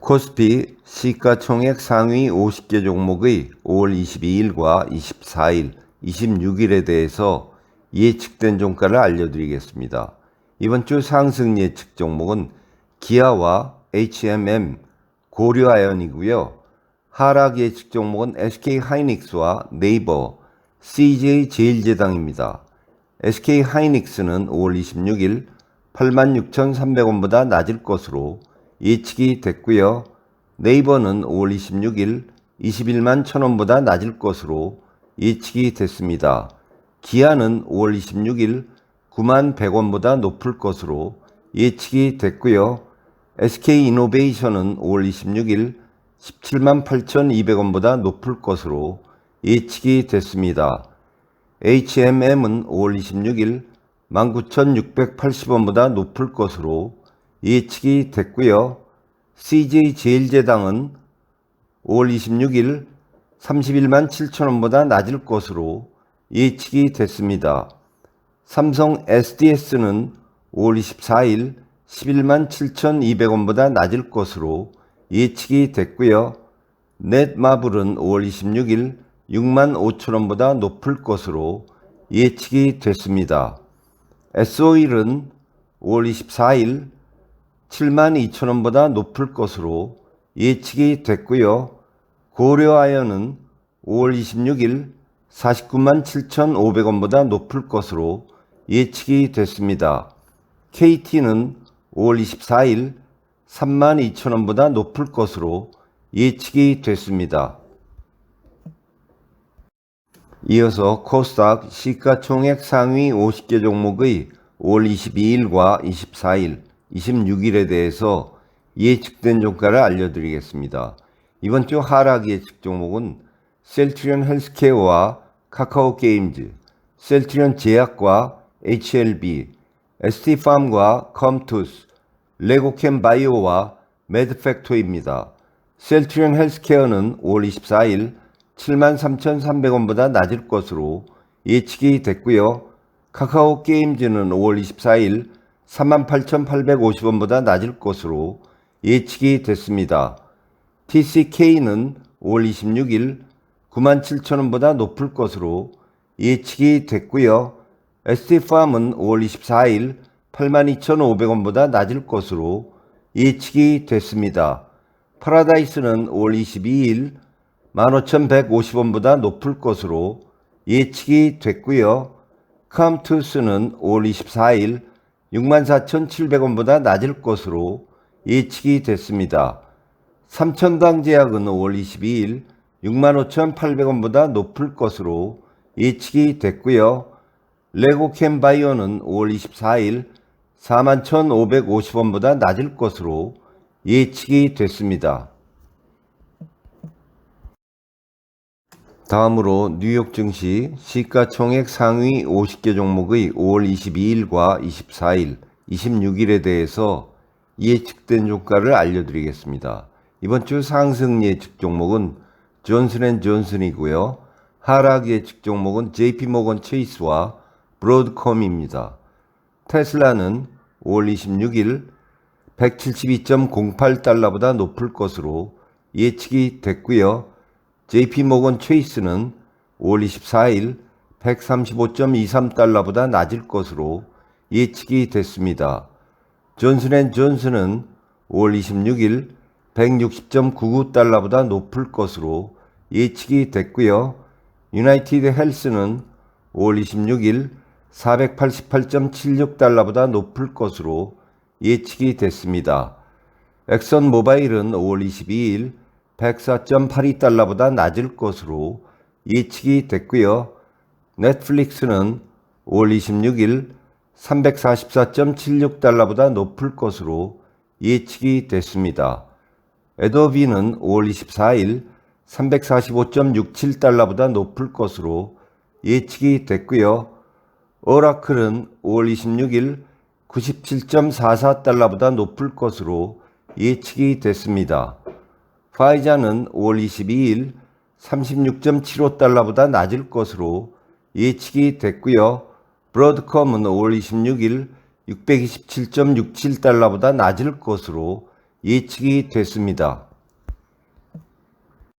코스피 시가총액 상위 50개 종목의 5월 22일과 24일, 26일에 대해서 예측된 종가를 알려드리겠습니다. 이번 주 상승 예측 종목은 기아와 HMM, 고려아연이고요. 하락 예측 종목은 SK하이닉스와 네이버, CJ제일제당입니다. SK하이닉스는 5월 26일 86,300원보다 낮을 것으로 예측이 됐고요. 네이버는 5월 26일 21만 1,000원보다 낮을 것으로 예측이 됐습니다. 기아는 5월 26일 9만 100원보다 높을 것으로 예측이 됐고요. SK이노베이션은 5월 26일 17만 8,200원보다 높을 것으로 예측이 됐습니다. HMM은 5월 26일 19,680원보다 높을 것으로 예측이 됐고요. CJ제일제당은 5월 26일 31만 7천원보다 낮을 것으로 예측이 됐습니다. 삼성 SDS는 5월 24일 11만 7,200원보다 낮을 것으로 예측이 됐고요. 넷마블은 5월 26일 6만 5천원보다 높을 것으로 예측이 됐습니다. SO일은 5월 24일 7만 2천원보다 높을 것으로 예측이 됐고요. 고려아연은 5월 26일 49만 7,500원보다 높을 것으로 예측이 됐습니다. KT는 5월 24일 3만 2천원보다 높을 것으로 예측이 됐습니다. 이어서 코스닥 시가총액 상위 50개 종목의 5월 22일과 24일, 26일에 대해서 예측된 종가를 알려드리겠습니다. 이번 주 하락 예측 종목은 셀트리온 헬스케어와 카카오게임즈, 셀트리온 제약과 HLB, ST팜과 컴투스, 레고캠 바이오와 매드팩토입니다. 셀트리온 헬스케어는 5월 24일 73,300원보다 낮을 것으로 예측이 됐고요. 카카오게임즈는 5월 24일 38,850원보다 낮을 것으로 예측이 됐습니다. TCK는 5월 26일 97,000원보다 높을 것으로 예측이 됐고요. ST팜은 5월 24일 82,500원보다 낮을 것으로 예측이 됐습니다. 파라다이스는 5월 22일 15,150원보다 높을 것으로 예측이 됐고요. 컴투스는 5월 24일 64,700원보다 낮을 것으로 예측이 됐습니다. 삼천당제약은 5월 22일 65,800원보다 높을 것으로 예측이 됐고요. 레고캠 바이오는 5월 24일 41,550원보다 낮을 것으로 예측이 됐습니다. 다음으로 뉴욕 증시 시가총액 상위 50개 종목의 5월 22일과 24일, 26일에 대해서 예측된 종가를 알려드리겠습니다. 이번 주 상승 예측 종목은 존슨앤존슨이고요. 하락 예측 종목은 JP모건 체이스와 브로드컴입니다. 테슬라는 5월 26일 172.08달러보다 높을 것으로 예측이 됐고요. JP모건 체이스는 5월 24일 135.23달러보다 낮을 것으로 예측이 됐습니다. 존슨앤존슨은 5월 26일 160.99달러보다 높을 것으로 예측이 됐고요. 유나이티드 헬스는 5월 26일 488.76달러보다 높을 것으로 예측이 됐습니다. 엑선 모바일은 5월 22일 104.82달러보다 낮을 것으로 예측이 됐고요. 넷플릭스는 5월 26일 344.76달러보다 높을 것으로 예측이 됐습니다. 애도비는 5월 24일 345.67달러보다 높을 것으로 예측이 됐고요. 오라클은 5월 26일 97.44달러보다 높을 것으로 예측이 됐습니다. 파이자는 5월 22일 36.75달러보다 낮을 것으로 예측이 됐고요. 브로드컴은 5월 26일 627.67달러보다 낮을 것으로 예측이 됐습니다.